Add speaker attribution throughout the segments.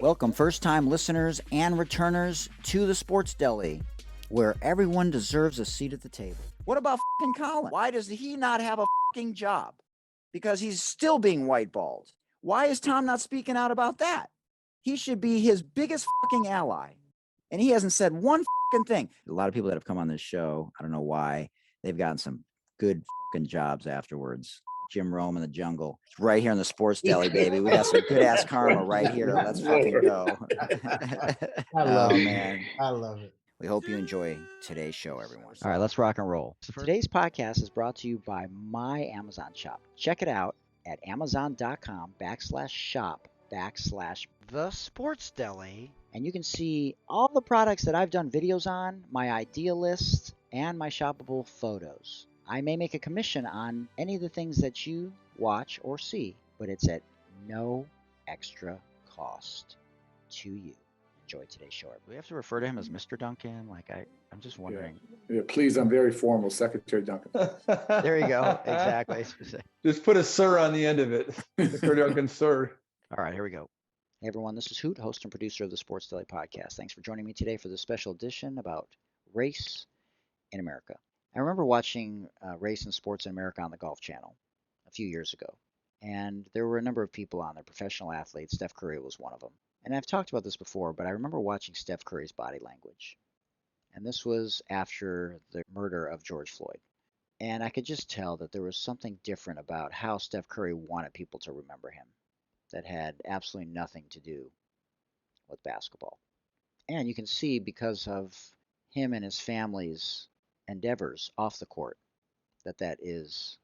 Speaker 1: Welcome first-time listeners and returners to the Sports Deli, where everyone deserves a seat at the table. What about fucking Colin? Why does he not have a fucking job? Because he's still being whiteballed. Why is Tom not speaking out about that? He should be his biggest fucking ally. And he hasn't said one fucking thing. A lot of people that have come on this show, I don't know why, they've gotten some good fucking jobs afterwards. Jim Rome in the jungle. It's right here in the Sports Deli, baby. We got some good ass karma right here. Let's fucking go.
Speaker 2: I love it.
Speaker 1: Man.
Speaker 2: I love it.
Speaker 1: We hope you enjoy today's show, everyone. All right, let's rock and roll. Today's podcast is brought to you by my Amazon shop. Check it out at amazon.com/shop/The Sports Deli. And you can see all the products that I've done videos on, my idea list, and my shoppable photos. I may make a commission on any of the things that you watch or see, but it's at no extra cost to you. Enjoy today's show. Do we have to refer to him as Mr. Duncan? I'm just wondering.
Speaker 3: Yeah, please, I'm very formal, Secretary Duncan.
Speaker 1: There you go. Exactly.
Speaker 4: Just put a sir on the end of it. Secretary Duncan, sir.
Speaker 1: All right, here we go. Hey, everyone. This is Hoot, host and producer of the Sports Deli podcast. Thanks for joining me today for this special edition about race in America. I remember watching Race and Sports in America on the Golf Channel a few years ago, and there were a number of people on there, professional athletes. Steph Curry was one of them. And I've talked about this before, but I remember watching Steph Curry's body language. And this was after the murder of George Floyd. And I could just tell that there was something different about how Steph Curry wanted people to remember him that had absolutely nothing to do with basketball. And you can see, because of him and his family's endeavors off the court, that is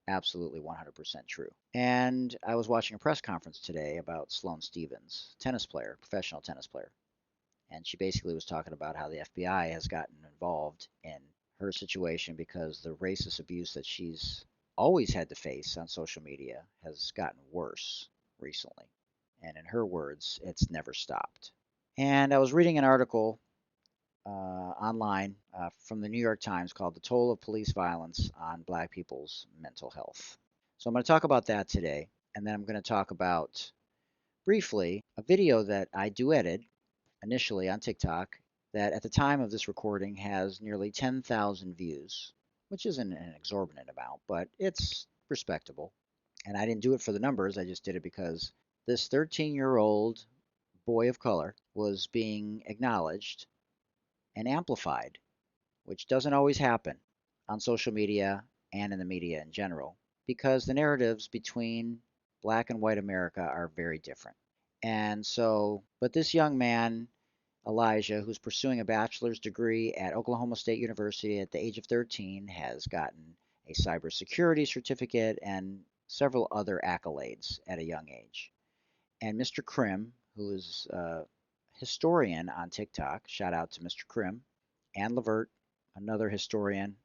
Speaker 1: absolutely 100% true. And I was watching a press conference today about Sloane Stephens, professional tennis player. And she basically was talking about how the FBI has gotten involved in her situation because the racist abuse that she's always had to face on social media has gotten worse recently. And in her words, it's never stopped. And I was reading an article online from the New York Times called "The Toll of Police Violence on Black People's Mental Health." So I'm going to talk about that today, and then I'm going to talk about, briefly, a video that I duetted initially on TikTok that at the time of this recording has nearly 10,000 views, which isn't an exorbitant amount, but it's respectable. And I didn't do it for the numbers, I just did it because this 13-year-old boy of color was being acknowledged and amplified, which doesn't always happen on social media and in the media in general, because the narratives between Black and white America are very different. And so, but this young man, Elijah, who's pursuing a bachelor's degree at Oklahoma State University at the age of 13, has gotten a cybersecurity certificate and several other accolades at a young age. And Mr. Krim, who is historian on TikTok, shout out to Mr. Krim, and Levert, another historian,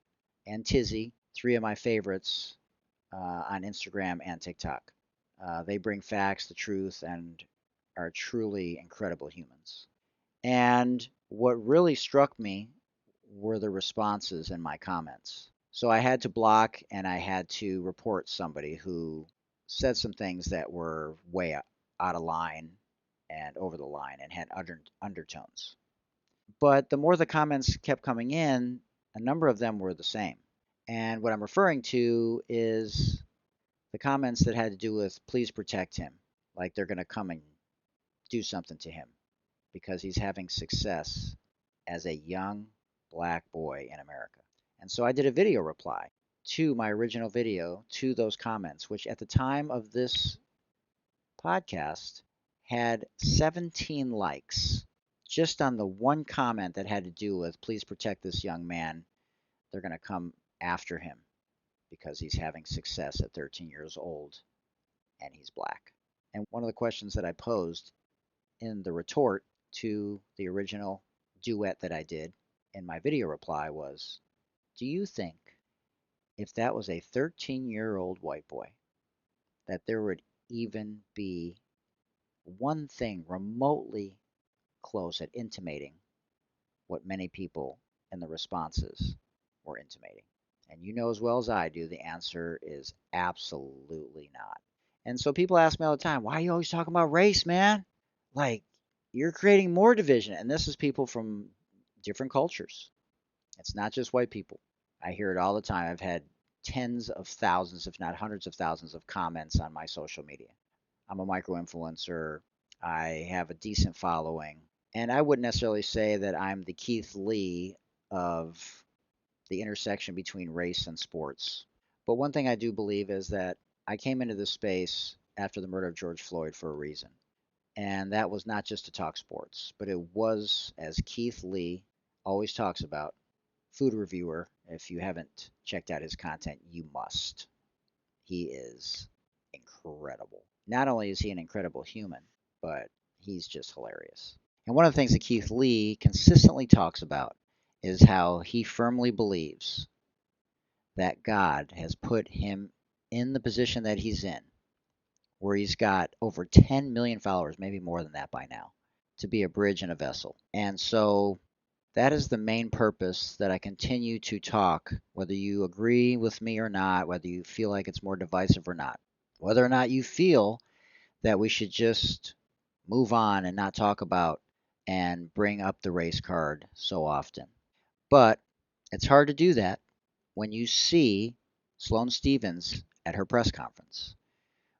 Speaker 1: and Tizzy, three of my favorites on Instagram and TikTok. They bring facts, the truth, and are truly incredible humans. And what really struck me were the responses in my comments. So I had to block and I had to report somebody who said some things that were way out of line and over the line and had undertones. But the more the comments kept coming in, a number of them were the same. And what I'm referring to is the comments that had to do with please protect him, like they're going to come and do something to him because he's having success as a young Black boy in America. And so I did a video reply to my original video to those comments, which at the time of this podcast had 17 likes just on the one comment that had to do with please protect this young man. They're going to come after him because he's having success at 13 years old and he's Black. And one of the questions that I posed in the retort to the original duet that I did in my video reply was, do you think if that was a 13-year-old white boy that there would even be one thing remotely close at intimating what many people in the responses were intimating? And you know as well as I do, the answer is absolutely not. And so people ask me all the time, why are you always talking about race, man? Like, you're creating more division. And this is people from different cultures. It's not just white people. I hear it all the time. I've had tens of thousands, if not hundreds of thousands of comments on my social media. I'm a micro influencer. I have a decent following. And I wouldn't necessarily say that I'm the Keith Lee of the intersection between race and sports. But one thing I do believe is that I came into this space after the murder of George Floyd for a reason. And that was not just to talk sports, but it was, as Keith Lee always talks about, food reviewer. If you haven't checked out his content, you must. He is incredible. Not only is he an incredible human, but he's just hilarious. And one of the things that Keith Lee consistently talks about is how he firmly believes that God has put him in the position that he's in, where he's got over 10 million followers, maybe more than that by now, to be a bridge and a vessel. And so that is the main purpose that I continue to talk, whether you agree with me or not, whether you feel like it's more divisive or not, whether or not you feel that we should just move on and not talk about and bring up the race card so often. But it's hard to do that when you see Sloane Stephens at her press conference,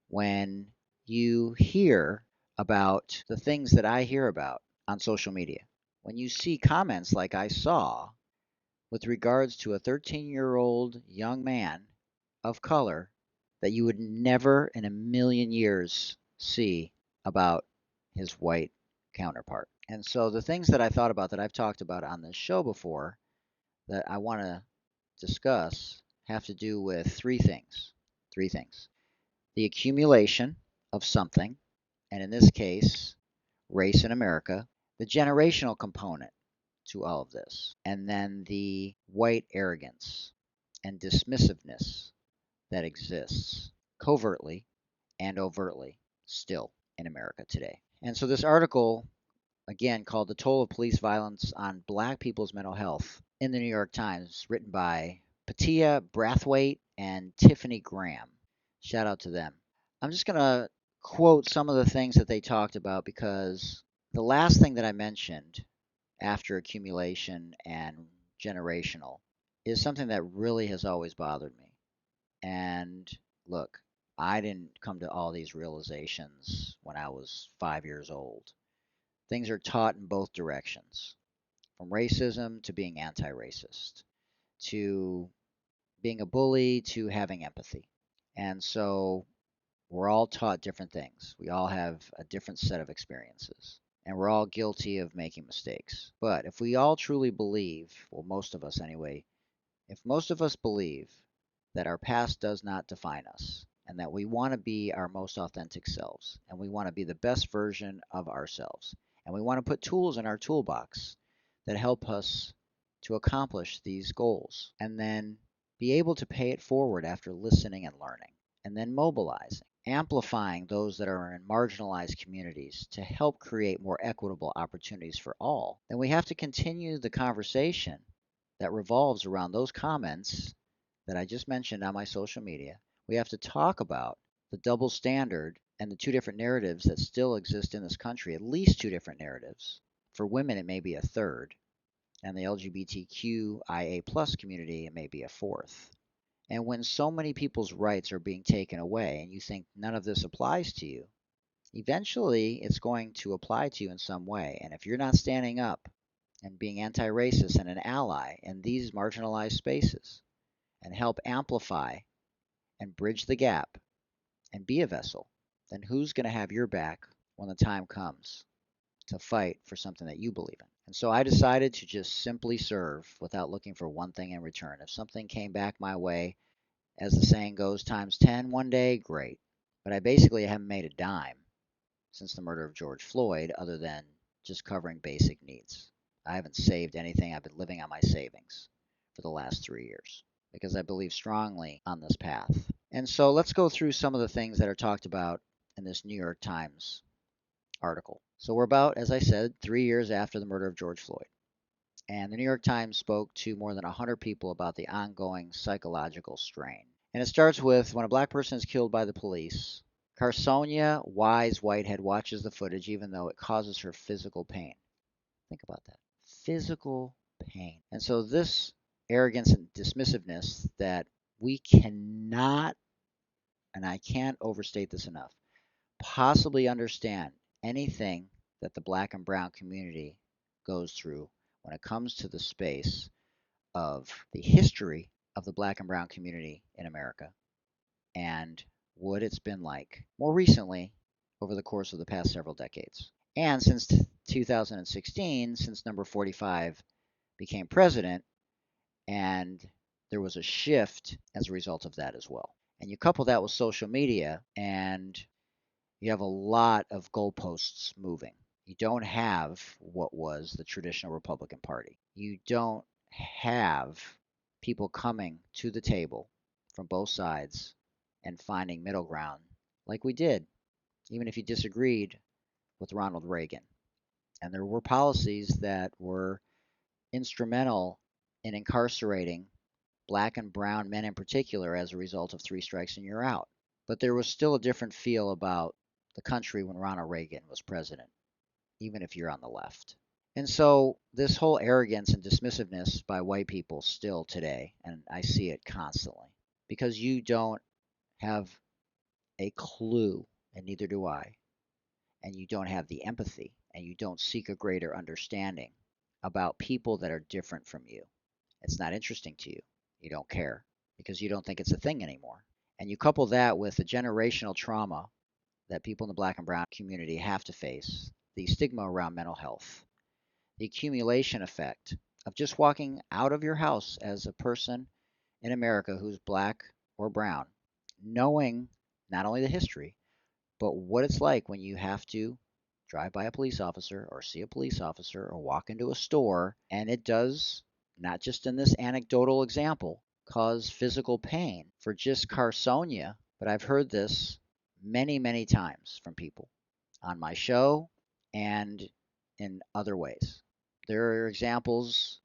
Speaker 1: when you hear about the things that I hear about on social media, when you see comments like I saw with regards to a 13-year-old young man of color that you would never in a million years see about his white counterpart. And so the things that I thought about that I've talked about on this show before that I want to discuss have to do with three things. Three things. The accumulation of something, and in this case, race in America, the generational component to all of this, and then the white arrogance and dismissiveness that exists covertly and overtly still in America today. And so this article, again, called The Toll of Police Violence on Black People's Mental Health in the New York Times, written by Patia Brathwaite and Tiffany Graham. Shout out to them. I'm just going to quote some of the things that they talked about because the last thing that I mentioned after accumulation and generational is something that really has always bothered me. And look, I didn't come to all these realizations when I was 5 years old. Things are taught in both directions, from racism to being anti-racist, to being a bully to having empathy. And so we're all taught different things. We all have a different set of experiences. And we're all guilty of making mistakes. But if we all truly believe, well, most of us anyway, if most of us believe that our past does not define us, and that we want to be our most authentic selves, and we want to be the best version of ourselves, and we want to put tools in our toolbox that help us to accomplish these goals, and then be able to pay it forward after listening and learning, and then mobilizing, amplifying those that are in marginalized communities to help create more equitable opportunities for all, then we have to continue the conversation that revolves around those comments that I just mentioned on my social media. We have to talk about the double standard and the two different narratives that still exist in this country, at least two different narratives. For women, it may be a third, and the LGBTQIA plus community, it may be a fourth. And when so many people's rights are being taken away and you think none of this applies to you, eventually it's going to apply to you in some way. And if you're not standing up and being anti-racist and an ally in these marginalized spaces and help amplify and bridge the gap and be a vessel, then who's going to have your back when the time comes to fight for something that you believe in? And so I decided to just simply serve without looking for one thing in return. If something came back my way, as the saying goes, times 10 one day, great. But I basically haven't made a dime since the murder of George Floyd other than just covering basic needs. I haven't saved anything. I've been living on my savings for the last 3 years because I believe strongly on this path. And so let's go through some of the things that are talked about in this New York Times article. So we're about, as I said, 3 years after the murder of George Floyd. And the New York Times spoke to more than 100 people about the ongoing psychological strain. And it starts with when a black person is killed by the police, Carsonia, wise whitehead, watches the footage even though it causes her physical pain. Think about that. Physical pain. And so this arrogance and dismissiveness that we cannot, and I can't overstate this enough, possibly understand anything that the black and brown community goes through when it comes to the space of the history of the black and brown community in America and what it's been like more recently over the course of the past several decades. And since 2016, since number 45 became president, and there was a shift as a result of that as well. And you couple that with social media, and you have a lot of goalposts moving. You don't have what was the traditional Republican Party. You don't have people coming to the table from both sides and finding middle ground like we did, even if you disagreed with Ronald Reagan. And there were policies that were instrumental in incarcerating black and brown men in particular as a result of 3 strikes and you're out. But there was still a different feel about the country when Ronald Reagan was president, even if you're on the left. And so this whole arrogance and dismissiveness by white people still today, and I see it constantly, because you don't have a clue, and neither do I, and you don't have the empathy, and you don't seek a greater understanding about people that are different from you. It's not interesting to you. You don't care because you don't think it's a thing anymore. And you couple that with the generational trauma that people in the black and brown community have to face, the stigma around mental health, the accumulation effect of just walking out of your house as a person in America who's black or brown, knowing not only the history, but what it's like when you have to drive by a police officer or see a police officer or walk into a store, and it does, not just in this anecdotal example, cause physical pain for just Carsonia, but I've heard this many, many times from people on my show and in other ways. There are examples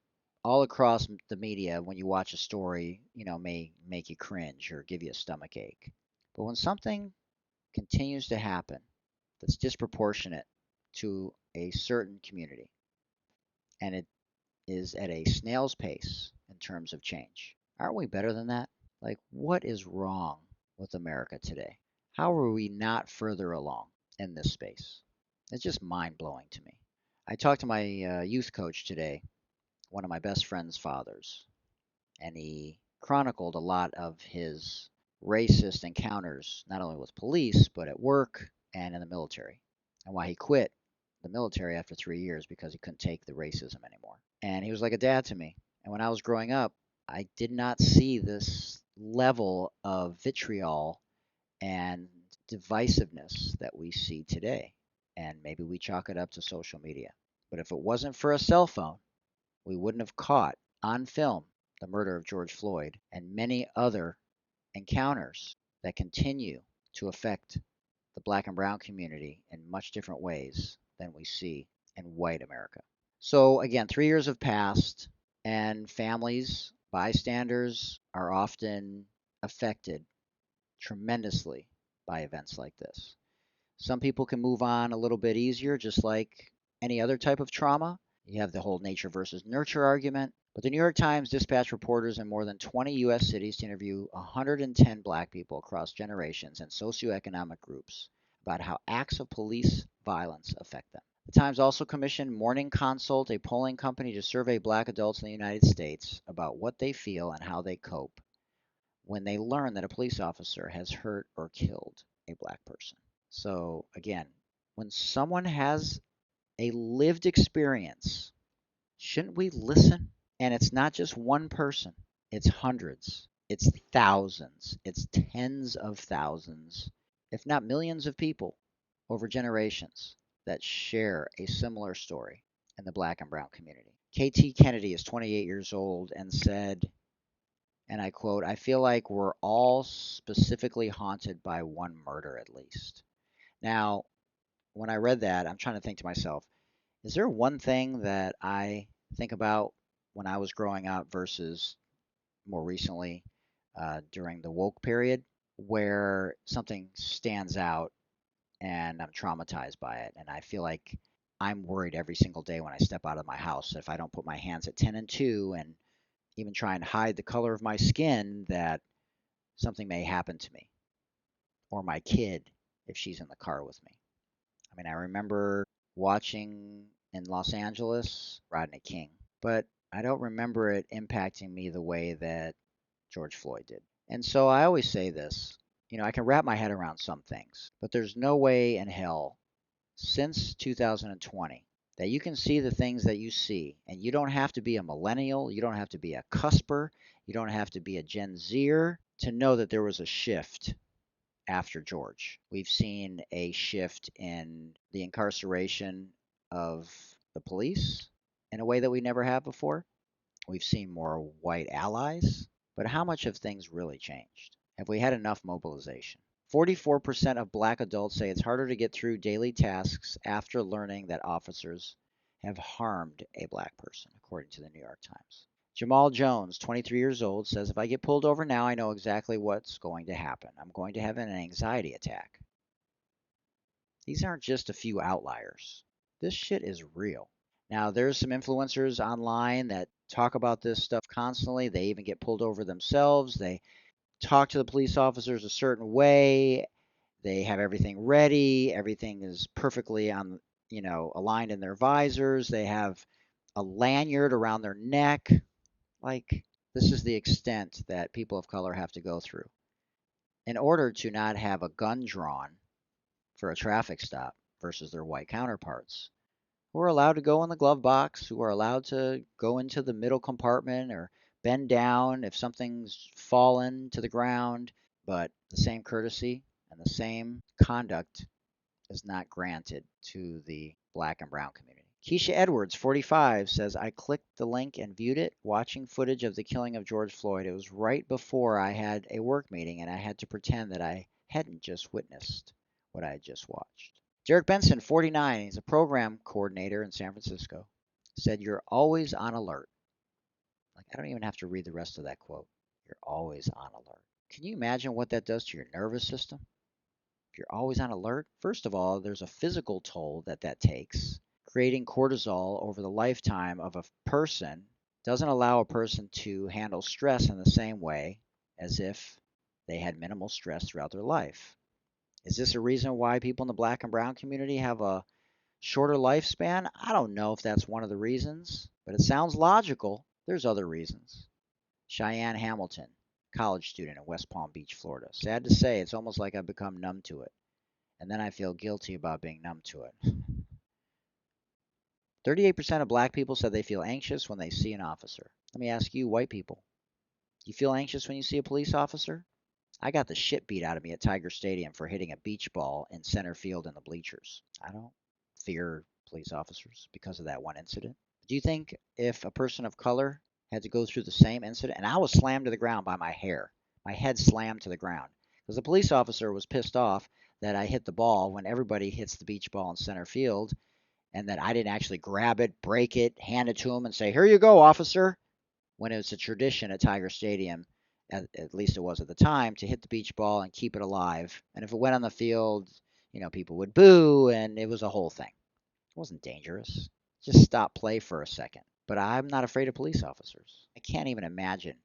Speaker 1: all across the media when you watch a story, may make you cringe or give you a stomach ache. But when something continues to happen that's disproportionate to a certain community, and it is at a snail's pace in terms of change, aren't we better than that? Like, what is wrong with America today? How are we not further along in this space? It's just mind blowing to me. I talked to my youth coach today, one of my best friend's fathers, and he chronicled a lot of his racist encounters, not only with police, but at work and in the military, and why he quit the military after 3 years because he couldn't take the racism anymore. And he was like a dad to me. And when I was growing up, I did not see this level of vitriol and divisiveness that we see today. And maybe we chalk it up to social media. But if it wasn't for a cell phone, we wouldn't have caught on film the murder of George Floyd and many other encounters that continue to affect the black and brown community in much different ways than we see in white America. So again, 3 years have passed, and families, bystanders are often affected tremendously by events like this. Some people can move on a little bit easier, just like any other type of trauma. You have the whole nature versus nurture argument. But the New York Times dispatched reporters in more than 20 U.S. cities to interview 110 black people across generations and socioeconomic groups about how acts of police violence affect them. The Times also commissioned Morning Consult, a polling company, to survey black adults in the United States about what they feel and how they cope when they learn that a police officer has hurt or killed a black person. So again, when someone has a lived experience, shouldn't we listen? And it's not just one person, it's hundreds, it's thousands, it's tens of thousands, if not millions of people over generations that share a similar story in the black and brown community. KT Kennedy is 28 years old and said, and I quote, "I feel like we're all specifically haunted by one murder at least." Now, when I read that, I'm trying to think to myself, is there one thing that I think about when I was growing up versus more recently during the woke period? where something stands out and I'm traumatized by it. And I feel like I'm worried every single day when I step out of my house. If I don't put my hands at 10 and 2 and even try and hide the color of my skin, that something may happen to me or my kid if she's in the car with me. I mean, I remember watching in Los Angeles Rodney King, but I don't remember it impacting me the way that George Floyd did. And so I always say this, I can wrap my head around some things, but there's no way in hell since 2020 that you can see the things that you see. And you don't have to be a millennial, you don't have to be a cusper, you don't have to be a Gen Zer to know that there was a shift after George. We've seen a shift in the incarceration of the police in a way that we never have before. We've seen more white allies. But how much have things really changed? Have we had enough mobilization? 44% of black adults say it's harder to get through daily tasks after learning that officers have harmed a black person, according to the New York Times. Jamal Jones, 23 years old, says, if I get pulled over now, I know exactly what's going to happen. I'm going to have an anxiety attack. These aren't just a few outliers. This shit is real. Now, there's some influencers online that talk about this stuff constantly. They even get pulled over themselves. They talk to the police officers a certain way. They have everything ready. Everything is perfectly on, aligned in their visors. They have a lanyard around their neck. Like, this is the extent that people of color have to go through in order to not have a gun drawn for a traffic stop versus their white counterparts, who are allowed to go in the glove box, who are allowed to go into the middle compartment or bend down if something's fallen to the ground, but the same courtesy and the same conduct is not granted to the black and brown community. Keisha Edwards, 45, says, I clicked the link and viewed it, watching footage of the killing of George Floyd. It was right before I had a work meeting, and I had to pretend that I hadn't just witnessed what I had just watched. Derek Benson, 49, he's a program coordinator in San Francisco, said, you're always on alert. Like, I don't even have to read the rest of that quote. You're always on alert. Can you imagine what that does to your nervous system? If you're always on alert, first of all, there's a physical toll that takes. Creating cortisol over the lifetime of a person doesn't allow a person to handle stress in the same way as if they had minimal stress throughout their life. Is this a reason why people in the black and brown community have a shorter lifespan? I don't know if that's one of the reasons, but it sounds logical. There's other reasons. Cheyenne Hamilton, college student in West Palm Beach, Florida. Sad to say, it's almost like I've become numb to it. And then I feel guilty about being numb to it. 38% of black people said they feel anxious when they see an officer. Let me ask you, white people, do you feel anxious when you see a police officer? I got the shit beat out of me at Tiger Stadium for hitting a beach ball in center field in the bleachers. I don't fear police officers because of that one incident. Do you think if a person of color had to go through the same incident, and I was slammed to the ground by my hair, my head slammed to the ground, because the police officer was pissed off that I hit the ball when everybody hits the beach ball in center field, and that I didn't actually grab it, break it, hand it to him and say, here you go, officer, when it's a tradition at Tiger Stadium, at least it was at the time, to hit the beach ball and keep it alive. And if it went on the field, people would boo, and it was a whole thing. It wasn't dangerous. Just stop play for a second. But I'm not afraid of police officers. I can't even imagine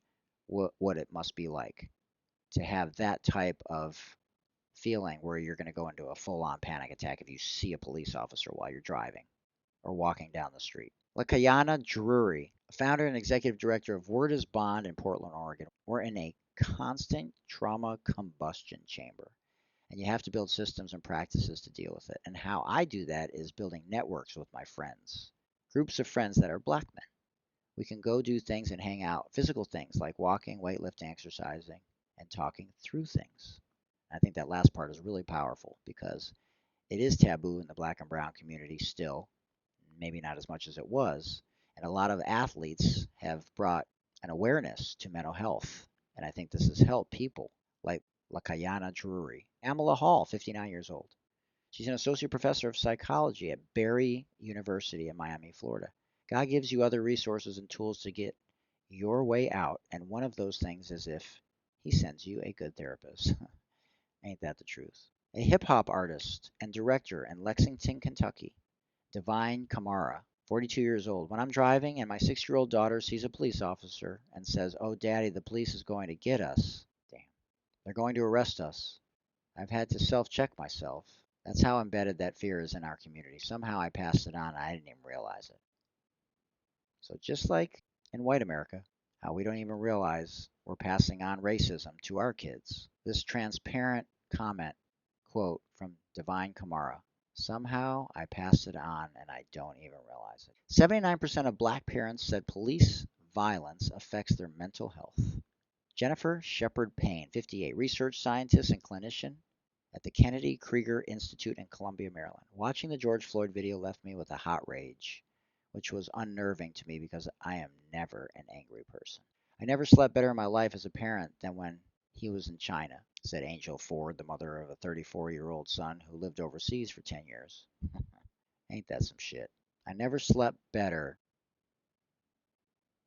Speaker 1: what it must be like to have that type of feeling where you're going to go into a full-on panic attack if you see a police officer while you're driving or walking down the street. Lakayana Drury, founder and executive director of Word is Bond in Portland, Oregon. We're in a constant trauma combustion chamber, and you have to build systems and practices to deal with it. And how I do that is building networks with my friends, groups of friends that are black men. We can go do things and hang out, physical things like walking, weightlifting, exercising, and talking through things. I think that last part is really powerful because it is taboo in the black and brown community still, maybe not as much as it was. And a lot of athletes have brought an awareness to mental health. And I think this has helped people like Lakayana Drury. Amala Hall, 59 years old. She's an associate professor of psychology at Barry University in Miami, Florida. God gives you other resources and tools to get your way out. And one of those things is if he sends you a good therapist. Ain't that the truth? A hip-hop artist and director in Lexington, Kentucky, Divine Kamara, 42 years old. When I'm driving and my 6-year-old daughter sees a police officer and says, "Oh, Daddy, the police is going to get us." Damn. They're going to arrest us. I've had to self-check myself. That's how embedded that fear is in our community. Somehow I passed it on and I didn't even realize it. So just like in white America, how we don't even realize we're passing on racism to our kids. This transparent comment, quote from Divine Kamara, somehow I passed it on and I don't even realize it. 79% of black parents said police violence affects their mental health. Jennifer Shepard Payne, 58, research scientist and clinician at the Kennedy Krieger Institute in Columbia, Maryland. Watching the George Floyd video left me with a hot rage, which was unnerving to me because I am never an angry person. I never slept better in my life as a parent than when he was in China, said Angel Ford, the mother of a 34-year-old son who lived overseas for 10 years. Ain't that some shit? I never slept better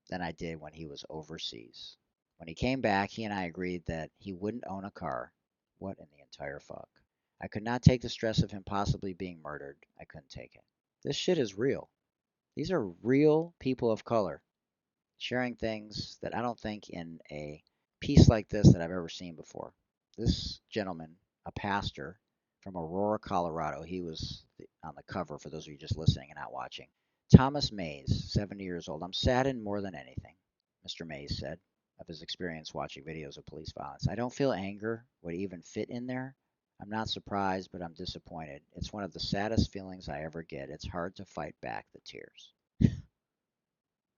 Speaker 1: than I did when he was overseas. When he came back, he and I agreed that he wouldn't own a car. What in the entire fuck? I could not take the stress of him possibly being murdered. I couldn't take it. This shit is real. These are real people of color sharing things that I don't think in a piece like this that I've ever seen before. This gentleman, a pastor from Aurora, Colorado, he was on the cover for those of you just listening and not watching. Thomas Mays, 70 years old. I'm saddened more than anything, Mr. Mays said of his experience watching videos of police violence. I don't feel anger would even fit in there. I'm not surprised, but I'm disappointed. It's one of the saddest feelings I ever get. It's hard to fight back the tears.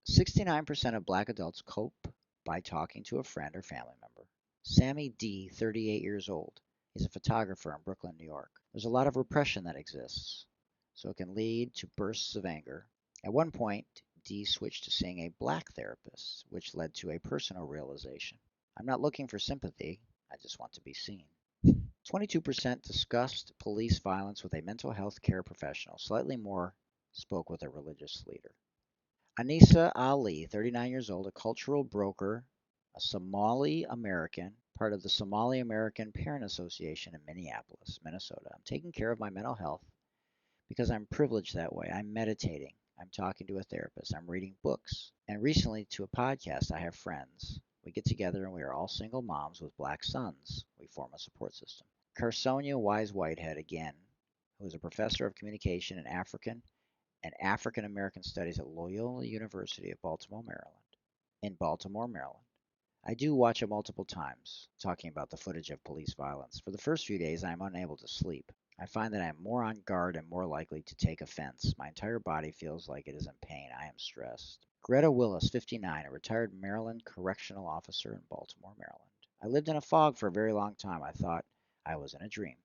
Speaker 1: 69% of black adults cope by talking to a friend or family member. Sammy D, 38 years old. He's a photographer in Brooklyn, New York. There's a lot of repression that exists, so it can lead to bursts of anger. At one point, D switched to seeing a black therapist, which led to a personal realization. I'm not looking for sympathy, I just want to be seen. 22% discussed police violence with a mental health care professional. Slightly more spoke with a religious leader. Anissa Ali, 39 years old, a cultural broker, a Somali American, part of the Somali American Parent Association in Minneapolis, Minnesota. I'm taking care of my mental health because I'm privileged that way. I'm meditating. I'm talking to a therapist. I'm reading books. And recently to a podcast, I have friends. We get together and we are all single moms with black sons. We form a support system. Carsonia Wise Whitehead, again, who is a professor of communication and African American Studies at Loyola University of Baltimore, Maryland. I do watch it multiple times, talking about the footage of police violence. For the first few days, I am unable to sleep. I find that I am more on guard and more likely to take offense. My entire body feels like it is in pain. I am stressed. Greta Willis, 59, a retired Maryland correctional officer in Baltimore, Maryland. I lived in a fog for a very long time. I thought I was in a dream,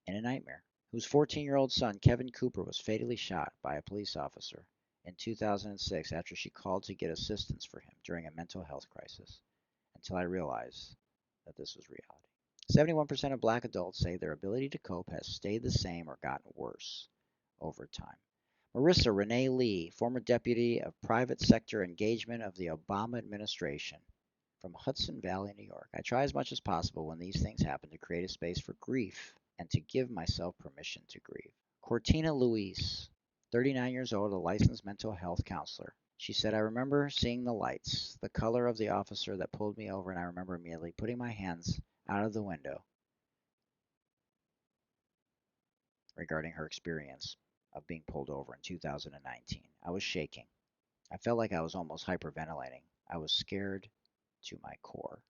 Speaker 1: in a nightmare. Whose 14-year-old son, Kevin Cooper, was fatally shot by a police officer in 2006 after she called to get assistance for him during a mental health crisis, until I realized that this was reality. 71% of black adults say their ability to cope has stayed the same or gotten worse over time. Marissa Renee Lee, former deputy of private sector engagement of the Obama administration, from Hudson Valley, New York. I try as much as possible when these things happen to create a space for grief and to give myself permission to grieve. Cortina Luis, 39 years old, a licensed mental health counselor. She said, I remember seeing the lights, the color of the officer that pulled me over, and I remember immediately putting my hands out of the window regarding her experience of being pulled over in 2019. I was shaking. I felt like I was almost hyperventilating. I was scared to my core.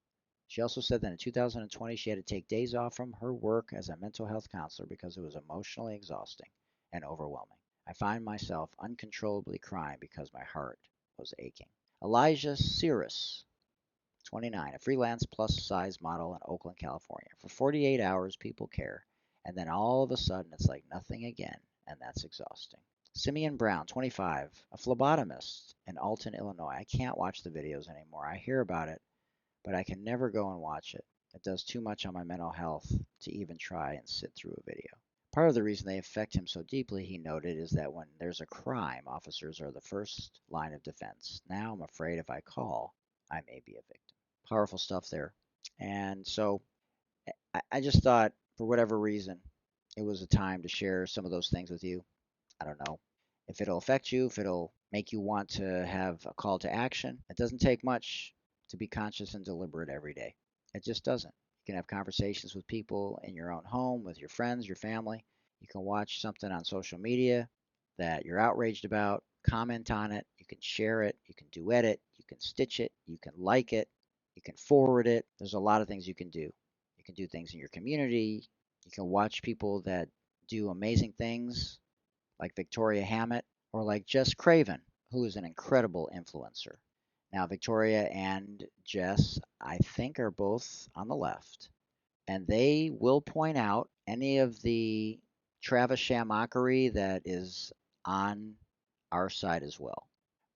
Speaker 1: She also said that in 2020 she had to take days off from her work as a mental health counselor because it was emotionally exhausting and overwhelming. I find myself uncontrollably crying because my heart was aching. Elijah Cirrus, 29, a freelance plus-size model in Oakland, California. For 48 hours, people care, and then all of a sudden it's like nothing again, and that's exhausting. Simeon Brown, 25, a phlebotomist in Alton, Illinois. I can't watch the videos anymore. I hear about it, but I can never go and watch it. It does too much on my mental health to even try and sit through a video. Part of the reason they affect him so deeply, he noted, is that when there's a crime, officers are the first line of defense. Now I'm afraid if I call, I may be a victim. Powerful stuff there. And so I just thought for whatever reason, it was a time to share some of those things with you. I don't know if it'll affect you, if it'll make you want to have a call to action. It doesn't take much to be conscious and deliberate every day. It just doesn't. You can have conversations with people in your own home, with your friends, your family. You can watch something on social media that you're outraged about, comment on it, you can share it, you can duet it, you can stitch it, you can like it, you can forward it. There's a lot of things you can do. You can do things in your community. You can watch people that do amazing things like Victoria Hammett or like Jess Craven, who is an incredible influencer. Now, Victoria and Jess, I think, are both on the left, and they will point out any of the Travis Shamockery that is on our side as well.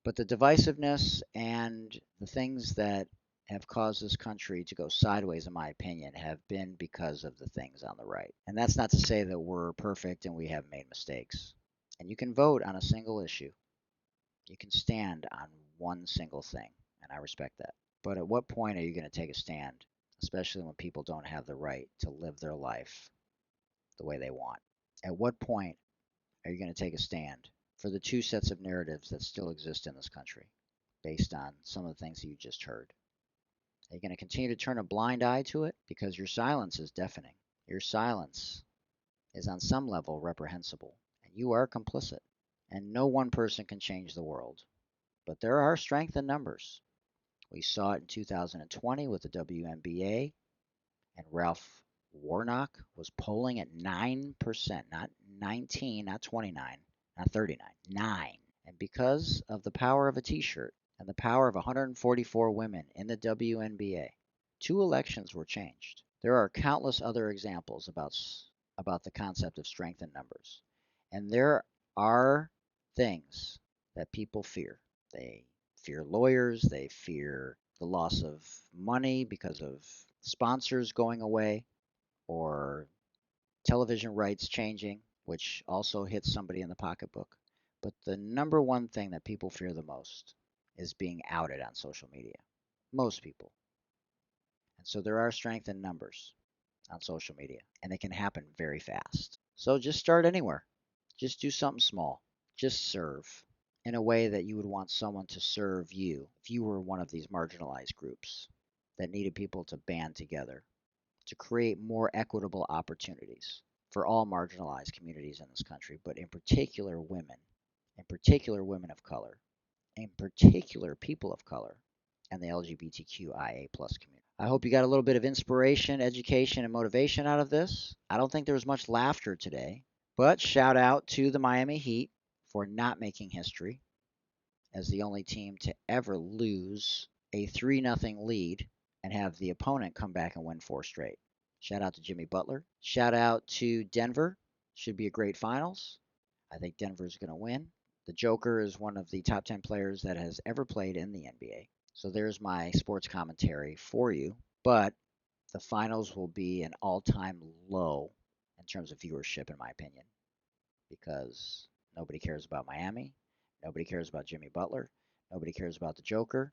Speaker 1: But the divisiveness and the things that have caused this country to go sideways, in my opinion, have been because of the things on the right. And that's not to say that we're perfect and we haven't made mistakes. And you can vote on a single issue. You can stand on one single thing, and I respect that. But at what point are you going to take a stand, especially when people don't have the right to live their life the way they want? At what point are you going to take a stand for the two sets of narratives that still exist in this country based on some of the things that you just heard? Are you going to continue to turn a blind eye to it? Because your silence is deafening. Your silence is on some level reprehensible, and you are complicit. And no one person can change the world. But there are strength in numbers. We saw it in 2020 with the WNBA, and Ralph Warnock was polling at 9%, not 19, not 29, not 39, 9. And because of the power of a t-shirt and the power of 144 women in the WNBA, 2 elections were changed. There are countless other examples about the concept of strength in numbers. And there are things that people fear. They fear lawyers, they fear the loss of money because of sponsors going away or television rights changing, which also hits somebody in the pocketbook. But the number one thing that people fear the most is being outed on social media. Most people. And so there are strength in numbers on social media, and it can happen very fast. So just start anywhere. Just do something small. Just serve in a way that you would want someone to serve you if you were one of these marginalized groups that needed people to band together to create more equitable opportunities for all marginalized communities in this country, but in particular women of color, in particular people of color, and the LGBTQIA plus community. I hope you got a little bit of inspiration, education, and motivation out of this. I don't think there was much laughter today, but shout out to the Miami Heat for not making history as the only team to ever lose a 3-0 lead and have the opponent come back and win 4 straight. Shout out to Jimmy Butler. Shout out to Denver. Should be a great finals. I think Denver's going to win. The Joker is one of the top 10 players that has ever played in the NBA. So there's my sports commentary for you. But the finals will be an all-time low in terms of viewership, in my opinion, because nobody cares about Miami. Nobody cares about Jimmy Butler. Nobody cares about the Joker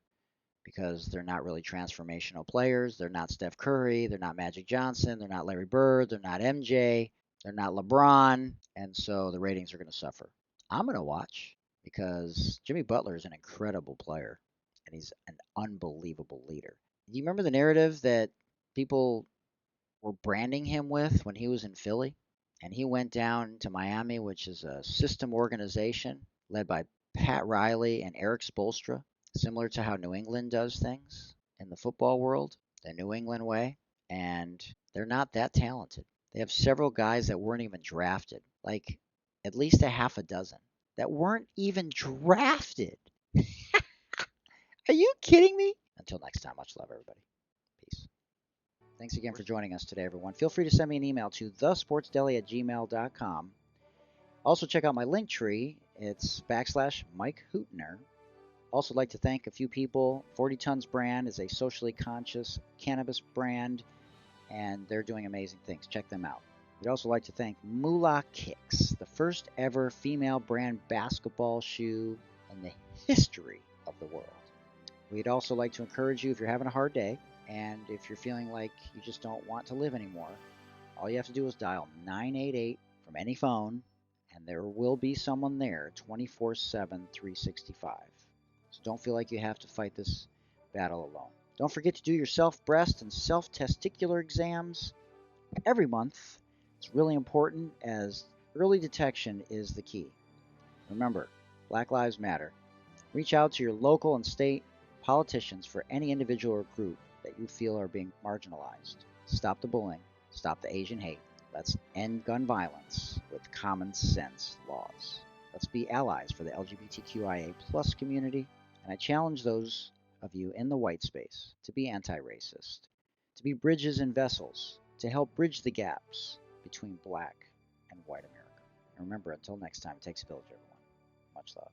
Speaker 1: because they're not really transformational players. They're not Steph Curry. They're not Magic Johnson. They're not Larry Bird. They're not MJ. They're not LeBron. And so the ratings are going to suffer. I'm going to watch because Jimmy Butler is an incredible player and he's an unbelievable leader. Do you remember the narrative that people were branding him with when he was in Philly? And he went down to Miami, which is a system organization led by Pat Riley and Eric Spoelstra, similar to how New England does things in the football world, the New England way. And they're not that talented. They have several guys that weren't even drafted, like at least a half a dozen, that weren't even drafted. Are you kidding me? Until next time, much love, everybody. Peace. Thanks again for joining us today, everyone. Feel free to send me an email to thesportsdeli@gmail.com. Also, check out my link tree. It's /Mike Hootner. Also, like to thank a few people. 40 Tons brand is a socially conscious cannabis brand, and they're doing amazing things. Check them out. We'd also like to thank Moolah Kicks, the first ever female brand basketball shoe in the history of the world. We'd also like to encourage you, if you're having a hard day and if you're feeling like you just don't want to live anymore, All you have to do is dial 988 from any phone, and there will be someone there 24/7, 365. So don't feel like you have to fight this battle alone. Don't forget to do your self-breast and self-testicular exams every month. It's really important, as early detection is the key. Remember, Black Lives Matter. Reach out to your local and state politicians for any individual or group that you feel are being marginalized. Stop the bullying. Stop the Asian hate. Let's end gun violence with common sense laws. Let's be allies for the LGBTQIA plus community. And I challenge those of you in the white space to be anti-racist, to be bridges and vessels, to help bridge the gaps between black and white America. And remember, until next time, it takes a village, everyone. Much love.